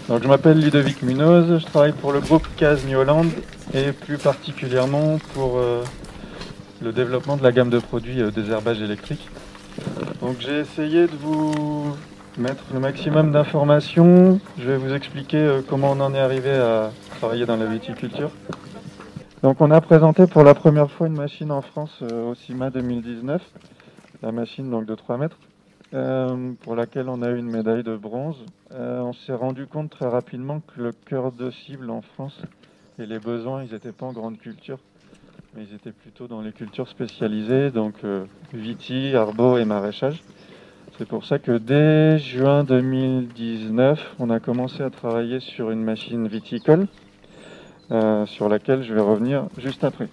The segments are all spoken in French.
Donc, je m'appelle Ludovic Munoz, je travaille pour le groupe CAS New Holland et plus particulièrement pour le développement de la gamme de produits désherbage électrique. Donc j'ai essayé de vous mettre le maximum d'informations. Je vais vous expliquer comment on en est arrivé à travailler dans la viticulture. Donc on a présenté pour la première fois une machine en France au CIMA 2019, la machine donc de 3 mètres. Pour laquelle on a eu une médaille de bronze. On s'est rendu compte très rapidement que le cœur de cible en France et les besoins, ils n'étaient pas en grande culture, mais ils étaient plutôt dans les cultures spécialisées, donc viti, arbo et maraîchage. C'est pour ça que dès juin 2019, on a commencé à travailler sur une machine viticole, sur laquelle je vais revenir juste après.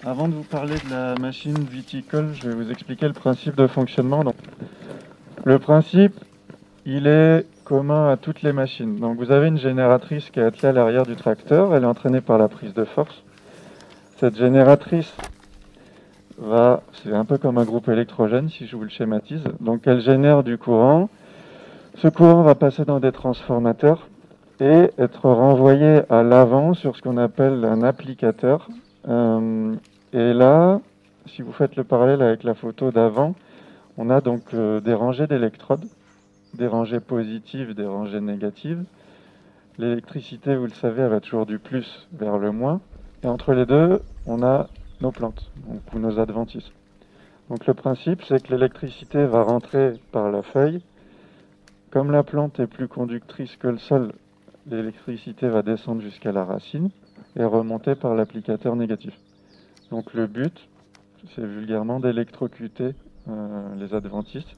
Avant de vous parler de la machine viticole, je vais vous expliquer le principe de fonctionnement. Donc, le principe, il est commun à toutes les machines. Donc vous avez une génératrice qui est attelée à l'arrière du tracteur, elle est entraînée par la prise de force. Cette génératrice c'est un peu comme un groupe électrogène si je vous le schématise, donc elle génère du courant. Ce courant va passer dans des transformateurs et être renvoyé à l'avant sur ce qu'on appelle un applicateur. Et là, si vous faites le parallèle avec la photo d'avant, on a donc des rangées d'électrodes, des rangées positives, des rangées négatives. L'électricité, vous le savez, elle va toujours du plus vers le moins. Et entre les deux, on a nos plantes, donc, ou nos adventices. Donc le principe, c'est que l'électricité va rentrer par la feuille. Comme la plante est plus conductrice que le sol, l'électricité va descendre jusqu'à la racine et remonter par l'applicateur négatif. Donc le but, c'est vulgairement d'électrocuter les adventices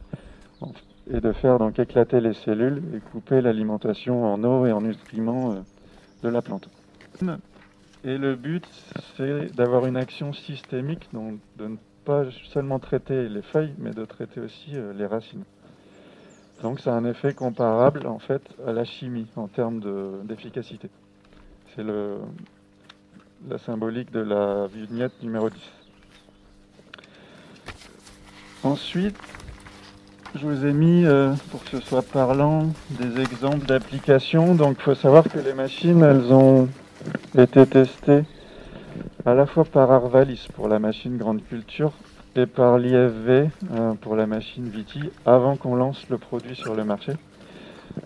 et de faire donc éclater les cellules et couper l'alimentation en eau et en nutriments de la plante. Et le but, c'est d'avoir une action systémique, donc de ne pas seulement traiter les feuilles, mais de traiter aussi les racines. Donc ça a un effet comparable en fait à la chimie en termes d'efficacité. C'est la symbolique de la vignette numéro 10. Ensuite, je vous ai mis, pour que ce soit parlant, des exemples d'applications. Donc il faut savoir que les machines, elles ont été testées à la fois par Arvalis pour la machine grande culture et par l'IFV pour la machine Viti avant qu'on lance le produit sur le marché.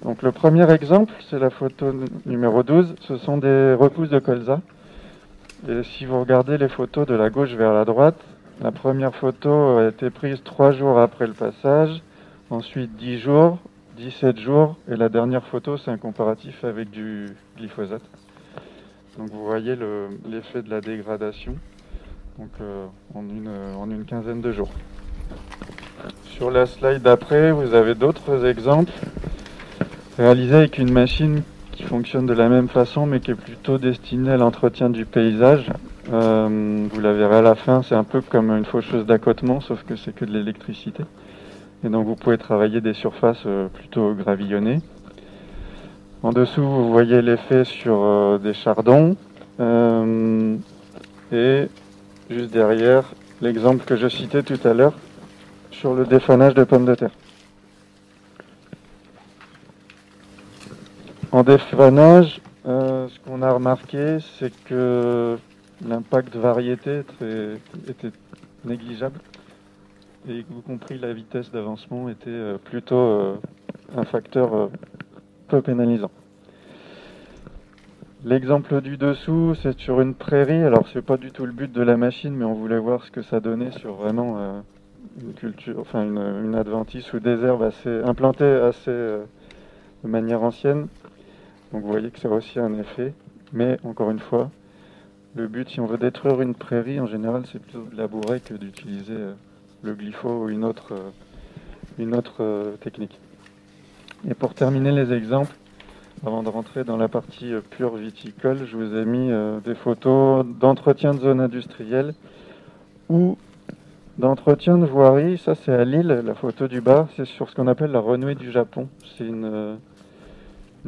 Donc le premier exemple, c'est la photo numéro 12, ce sont des repousses de colza. Et si vous regardez les photos de la gauche vers la droite, la première photo a été prise 3 jours après le passage, ensuite 10 jours, 17 jours, et la dernière photo, c'est un comparatif avec du glyphosate. Donc vous voyez l'effet de la dégradation donc, en une quinzaine de jours. Sur la slide d'après, vous avez d'autres exemples réalisés avec une machine qui fonctionne de la même façon mais qui est plutôt destinée à l'entretien du paysage. Vous la verrez à la fin, c'est un peu comme une faucheuse d'accotement sauf que c'est que de l'électricité. Et donc vous pouvez travailler des surfaces plutôt gravillonnées. En dessous, vous voyez l'effet sur des chardons. Et juste derrière, l'exemple que je citais tout à l'heure sur le défanage de pommes de terre. En défanage, ce qu'on a remarqué, c'est que l'impact variété était négligeable. Et y compris la vitesse d'avancement était plutôt un facteur peu pénalisant. L'exemple du dessous, c'est sur une prairie. Alors, c'est pas du tout le but de la machine, mais on voulait voir ce que ça donnait sur vraiment une culture, enfin une adventice ou des herbes implantées de manière ancienne. Donc, vous voyez que ça a aussi un effet. Mais encore une fois, le but, si on veut détruire une prairie, en général, c'est plutôt de labourer que d'utiliser le glypho ou une autre technique. Et pour terminer les exemples, avant de rentrer dans la partie pure viticole, je vous ai mis des photos d'entretien de zone industrielle ou d'entretien de voirie. Ça, c'est à Lille, la photo du bas. C'est sur ce qu'on appelle la renouée du Japon. C'est une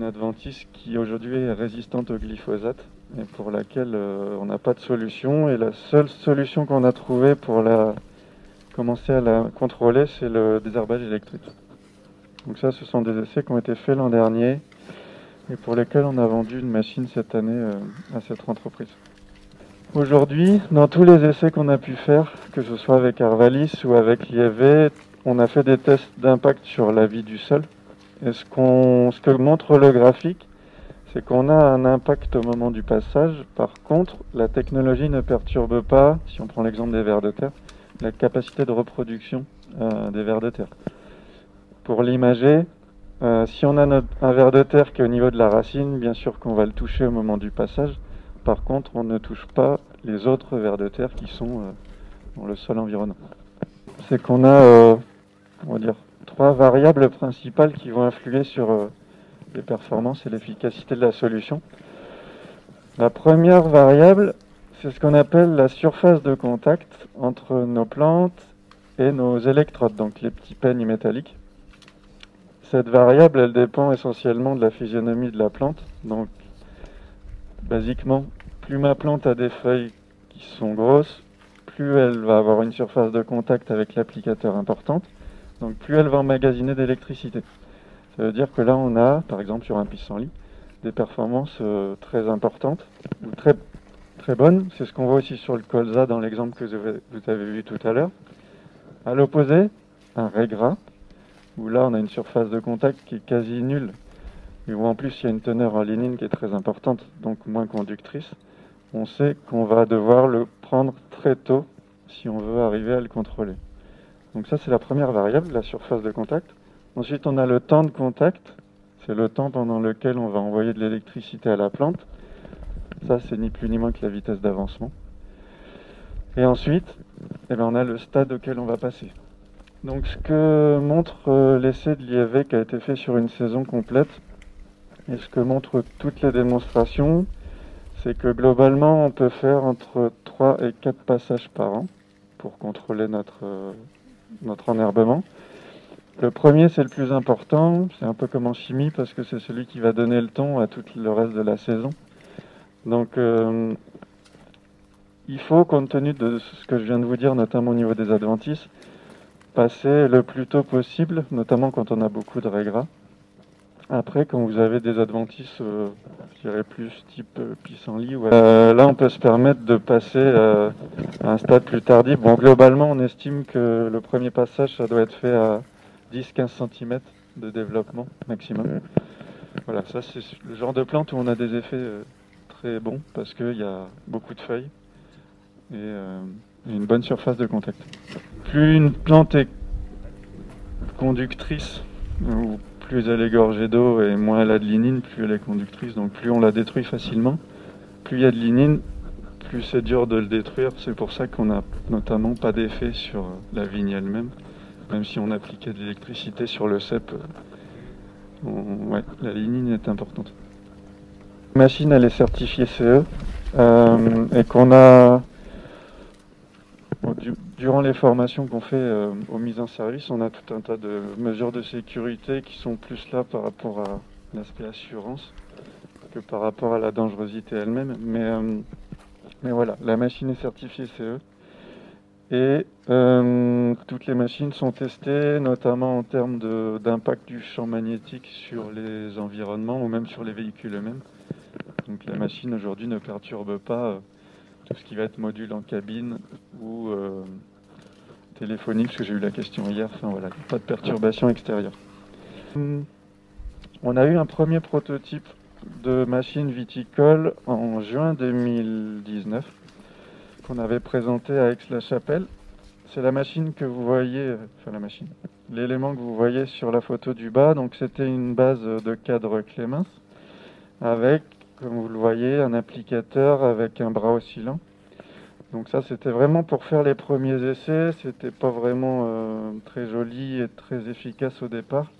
adventice qui aujourd'hui est résistante au glyphosate et pour laquelle on n'a pas de solution. Et la seule solution qu'on a trouvée pour commencer à la contrôler, c'est le désherbage électrique. Donc ça, ce sont des essais qui ont été faits l'an dernier et pour lesquels on a vendu une machine cette année à cette entreprise. Aujourd'hui, dans tous les essais qu'on a pu faire, que ce soit avec Arvalis ou avec l'IFV, on a fait des tests d'impact sur la vie du sol. Et ce que montre le graphique, c'est qu'on a un impact au moment du passage. Par contre, la technologie ne perturbe pas, si on prend l'exemple des vers de terre, la capacité de reproduction des vers de terre. Pour l'imager, si on a un ver de terre qui est au niveau de la racine, bien sûr qu'on va le toucher au moment du passage. Par contre, on ne touche pas les autres vers de terre qui sont dans le sol environnant. C'est qu'on a, on va dire, 3 variables principales qui vont influer sur les performances et l'efficacité de la solution. La première variable, c'est ce qu'on appelle la surface de contact entre nos plantes et nos électrodes, donc les petits pennies métalliques. Cette variable, elle dépend essentiellement de la physionomie de la plante. Donc, basiquement, plus ma plante a des feuilles qui sont grosses, plus elle va avoir une surface de contact avec l'applicateur importante, donc plus elle va emmagasiner d'électricité. Ça veut dire que là, on a, par exemple sur un pissenlit, des performances très importantes, ou très bonnes. C'est ce qu'on voit aussi sur le colza dans l'exemple que vous avez vu tout à l'heure. À l'opposé, un raiggras, où là, on a une surface de contact qui est quasi nulle, et où en plus, il y a une teneur en lignine qui est très importante, donc moins conductrice. On sait qu'on va devoir le prendre très tôt si on veut arriver à le contrôler. Donc ça, c'est la première variable, la surface de contact. Ensuite, on a le temps de contact. C'est le temps pendant lequel on va envoyer de l'électricité à la plante. Ça, c'est ni plus ni moins que la vitesse d'avancement. Et ensuite, on a le stade auquel on va passer. Donc ce que montre l'essai de l'IFV qui a été fait sur une saison complète, et ce que montrent toutes les démonstrations, c'est que globalement, on peut faire entre 3 et 4 passages par an pour contrôler notre enherbement. Le premier, c'est le plus important, c'est un peu comme en chimie parce que c'est celui qui va donner le ton à tout le reste de la saison. Donc il faut, compte tenu de ce que je viens de vous dire, notamment au niveau des adventices, passer le plus tôt possible, notamment quand on a beaucoup de raiggras. Après, quand vous avez des adventices, je dirais plus type pissenlit, là on peut se permettre de passer à un stade plus tardif. Bon, globalement, on estime que le premier passage, ça doit être fait à 10-15 cm de développement maximum. Voilà, ça c'est le genre de plante où on a des effets très bons parce qu'il y a beaucoup de feuilles et une bonne surface de contact. Plus une plante est conductrice, ou plus elle est gorgée d'eau et moins elle a de lignine, plus elle est conductrice, donc plus on la détruit facilement. Plus il y a de lignine, plus c'est dur de le détruire. C'est pour ça qu'on n'a notamment pas d'effet sur la vigne elle-même. Même si on appliquait de l'électricité sur le cep, ouais, la lignine est importante. La machine, elle est certifiée CE et qu'on a, durant les formations qu'on fait aux mises en service, on a tout un tas de mesures de sécurité qui sont plus là par rapport à l'aspect assurance que par rapport à la dangerosité elle-même. Mais voilà, la machine est certifiée CE. Et toutes les machines sont testées, notamment en termes d'impact du champ magnétique sur les environnements ou même sur les véhicules eux-mêmes. Donc la machine aujourd'hui ne perturbe pas tout ce qui va être module en cabine ou téléphonique, parce que j'ai eu la question hier, enfin voilà, pas de perturbation extérieure. On a eu un premier prototype de machine viticole en juin 2019. Qu'on avait présenté à Aix-la-Chapelle. C'est la machine que vous voyez, l'élément que vous voyez sur la photo du bas. Donc c'était une base de cadre clé mince avec, comme vous le voyez, un applicateur avec un bras oscillant. Donc ça c'était vraiment pour faire les premiers essais. C'était pas vraiment très joli et très efficace au départ.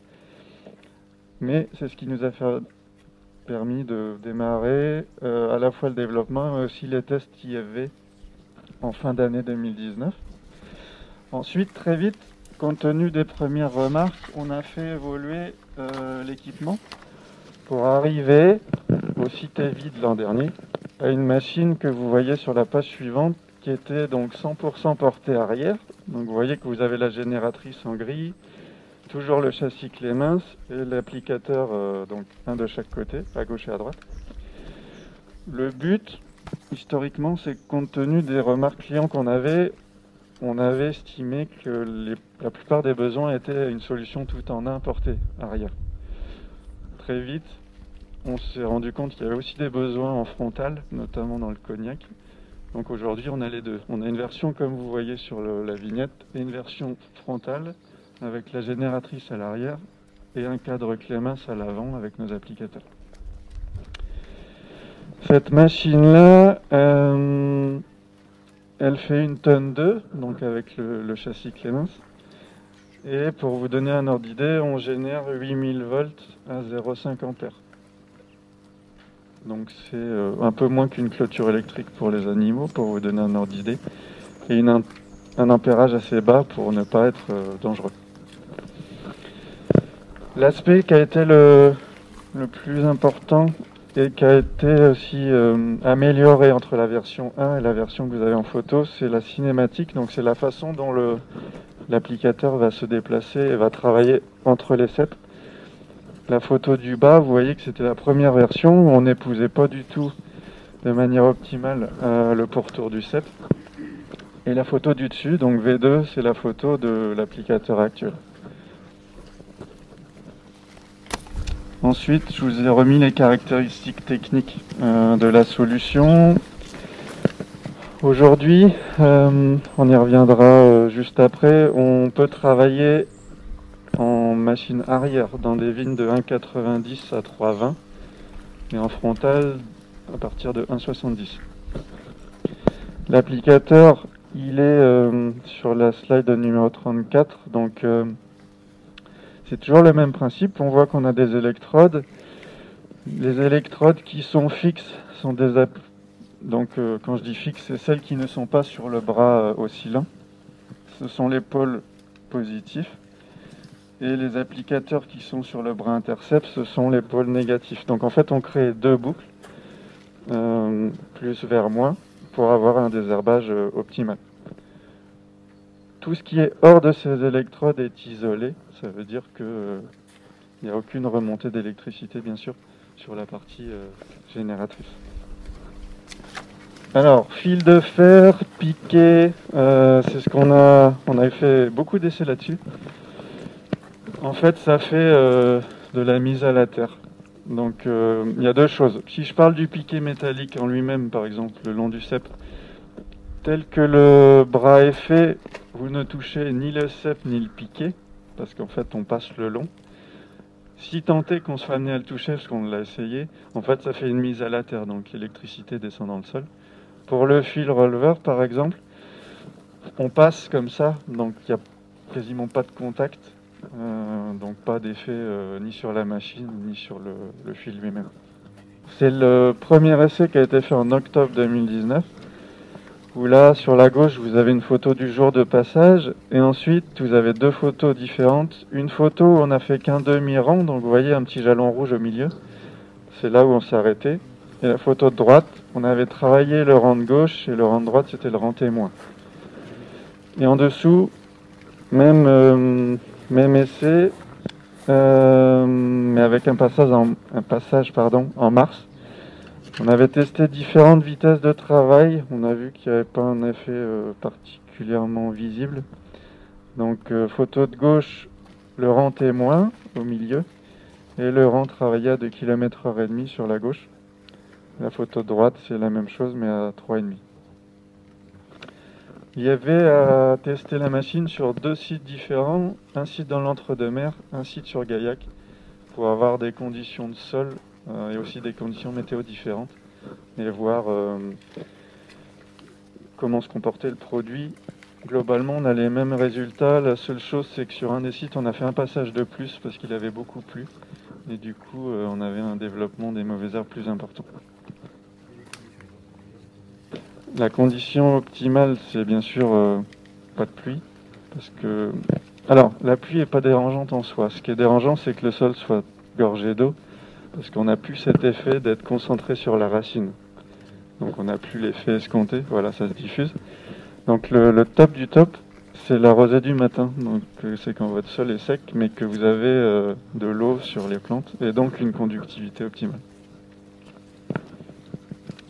Mais c'est ce qui nous a permis de démarrer à la fois le développement mais aussi les tests IFV en fin d'année 2019. Ensuite, très vite, compte tenu des premières remarques, on a fait évoluer l'équipement pour arriver au site vide l'an dernier à une machine que vous voyez sur la page suivante qui était donc 100% portée arrière. Donc vous voyez que vous avez la génératrice en gris, toujours le châssis clé mince et l'applicateur, donc un de chaque côté, à gauche et à droite. Le but, historiquement, c'est que compte tenu des remarques clients qu'on avait, on avait estimé que la plupart des besoins étaient une solution tout en un portée arrière. Très vite, on s'est rendu compte qu'il y avait aussi des besoins en frontal, notamment dans le Cognac. Donc aujourd'hui, on a les deux. On a une version, comme vous voyez sur la vignette, et une version frontale avec la génératrice à l'arrière et un cadre clé mince à l'avant avec nos applicateurs. Cette machine-là, elle fait 1,2 tonne, donc avec le châssis clé mince. Et pour vous donner un ordre d'idée, on génère 8000 volts à 0,5 ampères. Donc c'est un peu moins qu'une clôture électrique pour les animaux, pour vous donner un ordre d'idée. Et un ampérage assez bas pour ne pas être dangereux. L'aspect qui a été le plus important et qui a été aussi amélioré entre la version 1 et la version que vous avez en photo, c'est la cinématique. Donc c'est la façon dont l'applicateur va se déplacer et va travailler entre les ceps. La photo du bas, vous voyez que c'était la première version où on n'épousait pas du tout de manière optimale le pourtour du cep. Et la photo du dessus, donc V2, c'est la photo de l'applicateur actuel. Ensuite, je vous ai remis les caractéristiques techniques de la solution. Aujourd'hui, on y reviendra juste après, on peut travailler en machine arrière dans des vignes de 1,90 à 3,20 et en frontale à partir de 1,70. L'applicateur, il est sur la slide numéro 34, donc c'est toujours le même principe. On voit qu'on a des électrodes. Les électrodes qui sont fixes sont des donc quand je dis fixe, c'est celles qui ne sont pas sur le bras oscillant. Ce sont les pôles positifs. Et les applicateurs qui sont sur le bras intercept, ce sont les pôles négatifs. Donc en fait, on crée deux boucles, plus vers moins, pour avoir un désherbage optimal. Tout ce qui est hors de ces électrodes est isolé. Ça veut dire qu'il n'y a aucune remontée d'électricité, bien sûr, sur la partie génératrice. Alors, fil de fer, piqué, c'est ce qu'on a... On avait fait beaucoup d'essais là-dessus. En fait, ça fait de la mise à la terre. Donc, il y a deux choses. Si je parle du piqué métallique en lui-même, par exemple, le long du cep, tel que le bras est fait, vous ne touchez ni le cep ni le piqué, parce qu'en fait, on passe le long. Si tant est qu'on soit amené à le toucher, parce qu'on l'a essayé, en fait, ça fait une mise à la terre, donc l'électricité descend dans le sol. Pour le fil releveur, par exemple, on passe comme ça, donc il n'y a quasiment pas de contact. Donc pas d'effet ni sur la machine ni sur le fil lui-même. C'est le premier essai qui a été fait en octobre 2019, où là sur la gauche vous avez une photo du jour de passage et ensuite vous avez deux photos différentes. Une photo où on n'a fait qu'un demi-rang, donc vous voyez un petit jalon rouge au milieu, c'est là où on s'est arrêté. Et la photo de droite, on avait travaillé le rang de gauche et le rang de droite c'était le rang témoin. Et en dessous, même essai, mais avec un passage en mars. On avait testé différentes vitesses de travail. On a vu qu'il n'y avait pas un effet particulièrement visible. Donc photo de gauche, le rang témoin au milieu et le rang travaillé à 2,5 km/h sur la gauche. La photo de droite, c'est la même chose mais à 3,5. Il y avait à tester la machine sur deux sites différents, un site dans l'entre-deux-mers, un site sur Gaillac, pour avoir des conditions de sol et aussi des conditions météo différentes, et voir comment se comportait le produit. Globalement, on a les mêmes résultats, la seule chose c'est que sur un des sites, on a fait un passage de plus parce qu'il avait beaucoup plu, et du coup, on avait un développement des mauvaises herbes plus important. La condition optimale, c'est bien sûr pas de pluie, parce que... Alors, la pluie n'est pas dérangeante en soi. Ce qui est dérangeant, c'est que le sol soit gorgé d'eau, parce qu'on n'a plus cet effet d'être concentré sur la racine. Donc on n'a plus l'effet escompté, voilà, ça se diffuse. Donc le top du top, c'est la rosée du matin, donc c'est quand votre sol est sec, mais que vous avez de l'eau sur les plantes, et donc une conductivité optimale.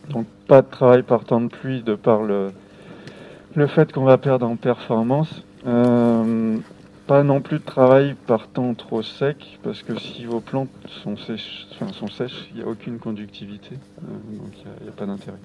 Donc pas de travail par temps de pluie de par le fait qu'on va perdre en performance. Pas non plus de travail par temps trop sec, parce que si vos plantes sont sèches, il n'y a aucune conductivité, donc il n'y a pas d'intérêt.